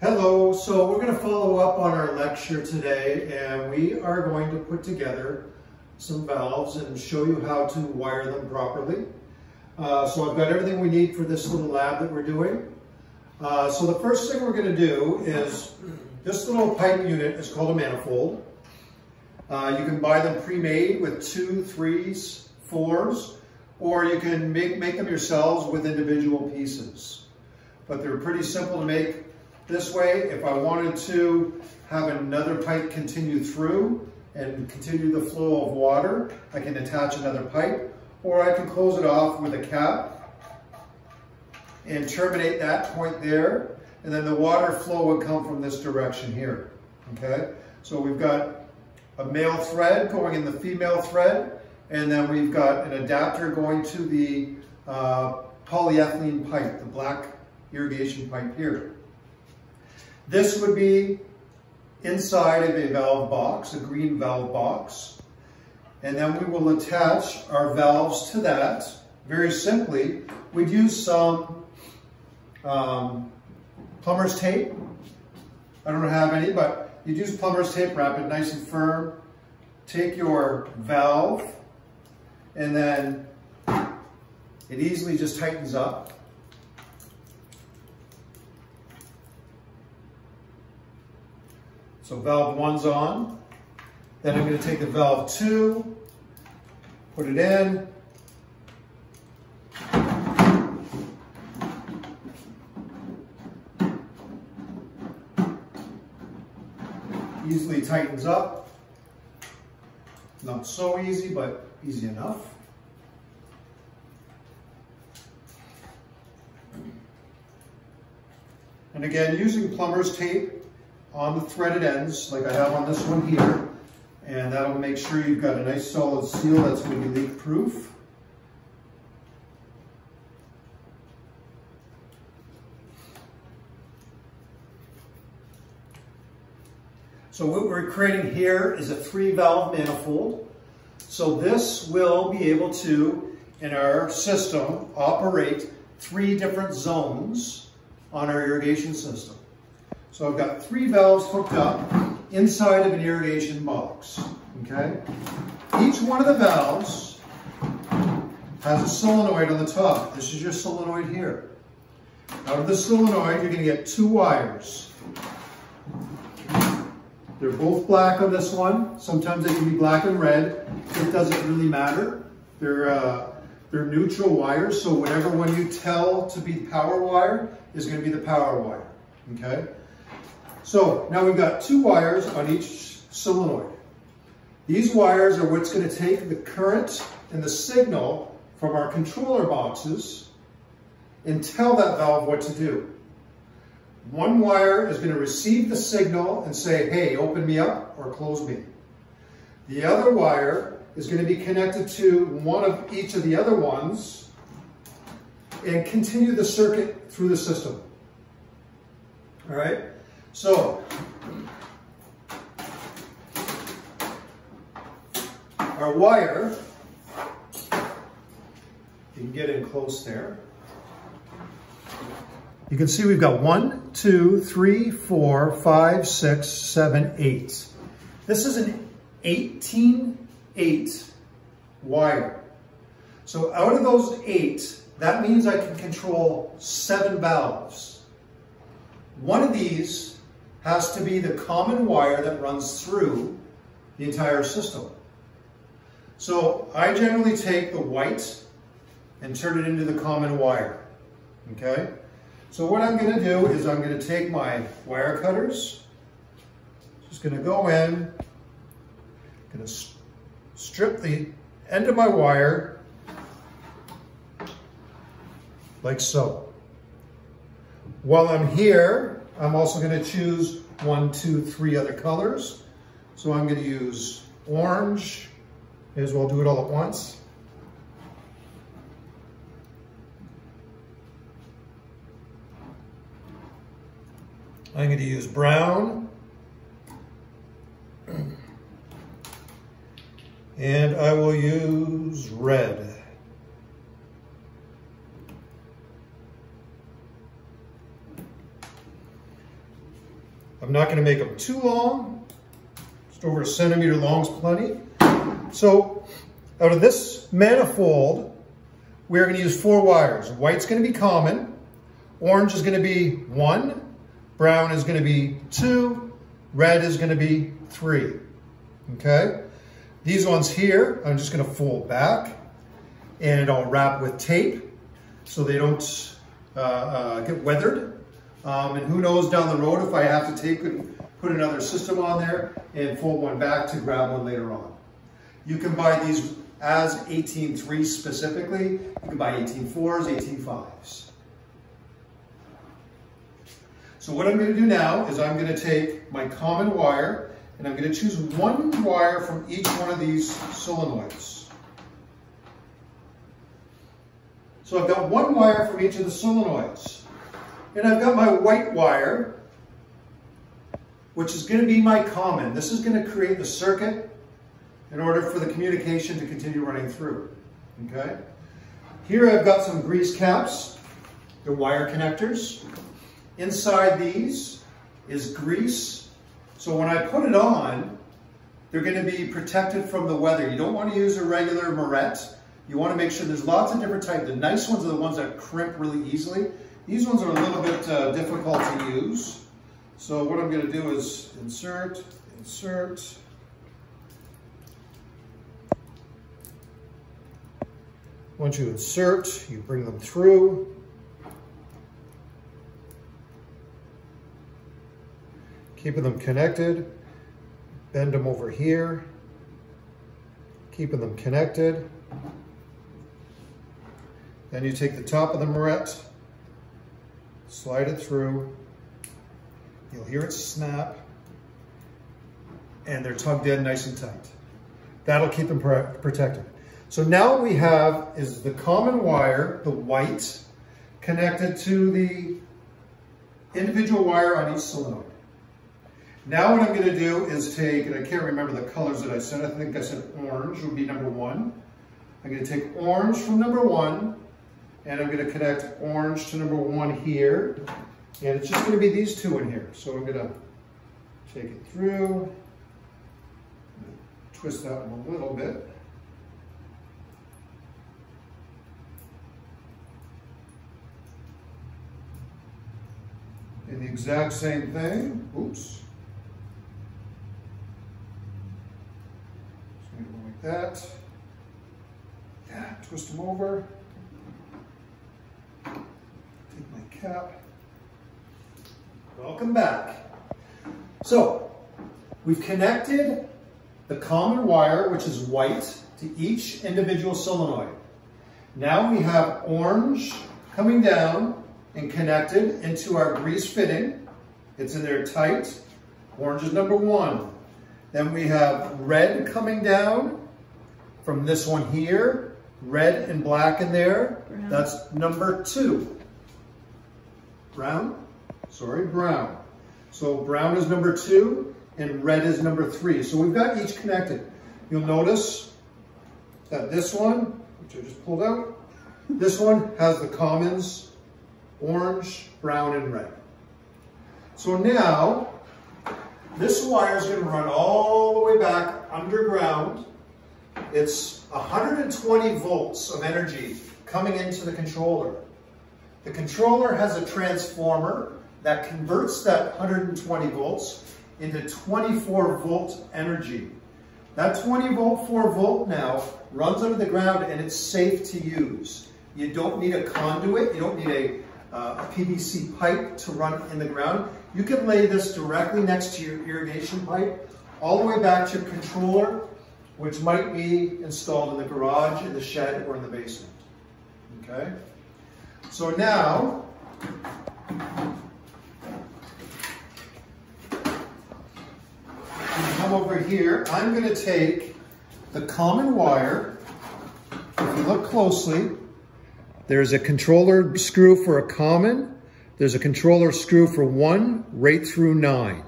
Hello, so we're going to follow up on our lecture today, and we are going to put together some valves and show you how to wire them properly. So I've got everything we need for this little lab that we're doing. So the first thing we're going to do is, this little pipe unit is called a manifold. You can buy them pre-made with 2, 3s, 4s, or you can make them yourselves with individual pieces. But they're pretty simple to make this way. If I wanted to have another pipe continue through and continue the flow of water, I can attach another pipe, or I can close it off with a cap and terminate that point there, and then the water flow would come from this direction here, okay? So we've got a male thread going in the female thread, and then we've got an adapter going to the polyethylene pipe, the black irrigation pipe here. This would be inside of a valve box, a green valve box. And then we will attach our valves to that. Very simply, we'd use some plumber's tape. I don't have any, but you'd use plumber's tape, wrap it nice and firm. Take your valve, and then it easily just tightens up. So valve 1's on. Then I'm going to take the valve 2, put it in. Easily tightens up. Not so easy, but easy enough. And again, using plumber's tape on the threaded ends, like I have on this one here, and that'll make sure you've got a nice solid seal that's going to be leak proof. So what we're creating here is a 3-valve manifold. So this will be able to, in our system, operate 3 different zones on our irrigation system. So I've got 3 valves hooked up inside of an irrigation box, okay? Each one of the valves has a solenoid on the top. This is your solenoid here. Out of the solenoid, you're gonna get 2 wires. They're both black on this one. Sometimes they can be black and red. It doesn't really matter. They're neutral wires, so whatever one you tell to be power wire is gonna be the power wire, okay? So now we've got 2 wires on each solenoid. These wires are what's going to take the current and the signal from our controller boxes and tell that valve what to do. One wire is going to receive the signal and say, hey, open me up or close me. The other wire is going to be connected to one of each of the other ones and continue the circuit through the system. All right? So, our wire, you can get in close there. You can see we've got 1, 2, 3, 4, 5, 6, 7, 8. This is an 18-8 wire. So out of those 8, that means I can control 7 valves. One of these has to be the common wire that runs through the entire system. So I generally take the white and turn it into the common wire, okay? So what I'm gonna do is I'm gonna take my wire cutters, just gonna go in, gonna strip the end of my wire like so. While I'm here, I'm also going to choose 1, 2, 3 other colors. So I'm going to use orange. May as well do it all at once. I'm going to use brown. And I will use red. I'm not going to make them too long. Just over 1 centimeter long is plenty. So out of this manifold, we're going to use 4 wires. White's going to be common, orange is going to be 1, brown is going to be 2, red is going to be 3. Okay? These ones here, I'm just going to fold back and I'll wrap with tape so they don't get weathered. And who knows down the road if I have to take and put another system on there and fold one back to grab one later on. You can buy these as 18.3 specifically. You can buy 18.4s, 18.5s. So what I'm going to do now is I'm going to take my common wire and I'm going to choose 1 wire from each one of these solenoids. So I've got 1 wire from each of the solenoids. And I've got my white wire, which is going to be my common. This is going to create the circuit in order for the communication to continue running through. Okay? Here I've got some grease caps. They're wire connectors. Inside these is grease. So when I put it on, they're going to be protected from the weather. You don't want to use a regular Moret. You want to make sure there's lots of different types. The nice ones are the ones that crimp really easily. These ones are a little bit difficult to use. So what I'm going to do is insert, insert. Once you insert, you bring them through. Keeping them connected. Bend them over here. Keeping them connected. Then you take the top of the Moret, slide it through. You'll hear it snap, and they're tugged in nice and tight. That'll keep them protected. So now what we have is the common wire, the white, connected to the individual wire on each solenoid. Now what I'm going to do is take, and I can't remember the colors that I said, I think I said orange would be number 1. I'm going to take orange from number 1, and I'm going to connect orange to number 1 here. And it's just going to be these 2 in here. So I'm going to take it through, twist that one a little bit. And the exact same thing, oops. Just going to go like that. Yeah, twist them over. Take my cap. Welcome back. So, we've connected the common wire, which is white, to each individual solenoid. Now we have orange coming down and connected into our grease fitting. It's in there tight. Orange is number 1. Then we have red coming down from this one here. Red and black in there. Brown. That's number 2. Brown? Sorry, brown. So brown is number 2 and red is number 3. So we've got each connected. You'll notice that this one, which I just pulled out, this one has the commons, orange, brown, and red. So now, this wire is going to run all the way back underground. It's 120 volts of energy coming into the controller. The controller has a transformer that converts that 120 volts into 24 volt energy. That 24 volt now runs under the ground and it's safe to use. You don't need a conduit, you don't need a PVC pipe to run in the ground. You can lay this directly next to your irrigation pipe all the way back to your controller, which might be installed in the garage, in the shed, or in the basement. Okay? So now, come over here, I'm going to take the common wire. If you look closely, there's a controller screw for a common. There's a controller screw for 1 right through 9.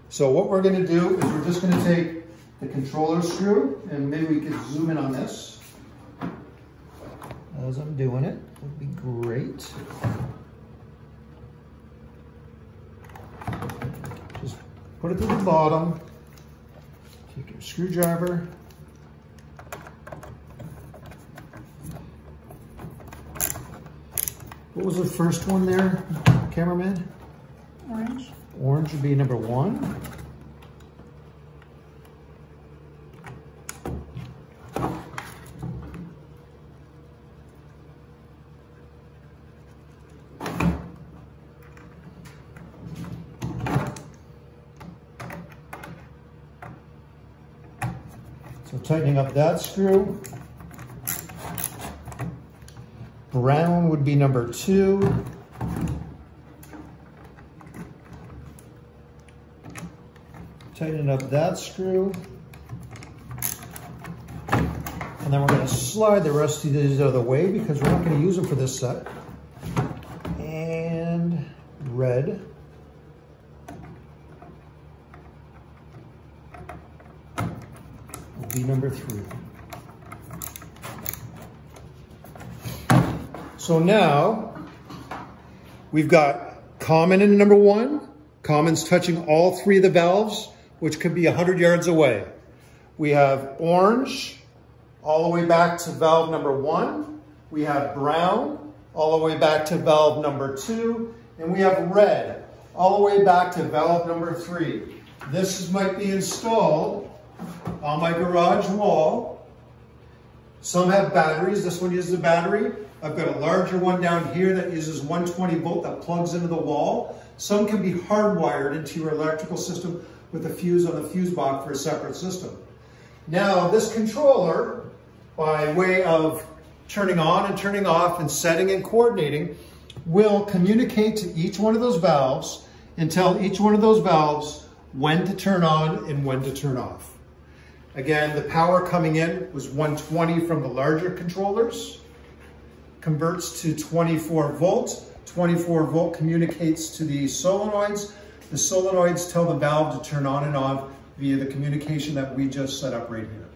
So what we're going to do is we're just going to take the controller screw, and maybe we could zoom in on this. As I'm doing it, would be great. Put it to the bottom. Take your screwdriver. What was the first one there, cameraman? Orange. Orange would be number 1. So tightening up that screw. Brown would be number 2. Tightening up that screw. And then we're going to slide the rest of these out of the way because we're not going to use them for this set. And red. Will be number 3. So now we've got common in number 1. Common's touching all 3 of the valves, which could be 100 yards away. We have orange all the way back to valve number 1. We have brown all the way back to valve number 2. And we have red all the way back to valve number 3. This might be installed on my garage wall. Some have batteries. This one uses a battery. I've got a larger one down here that uses 120 volt that plugs into the wall. Some can be hardwired into your electrical system with a fuse on the fuse box for a separate system. Now this controller, by way of turning on and turning off and setting and coordinating, will communicate to each one of those valves and tell each one of those valves when to turn on and when to turn off. Again, the power coming in was 120 from the larger controllers, converts to 24 volts. 24 volt communicates to the solenoids. The solenoids tell the valve to turn on and off via the communication that we just set up right here.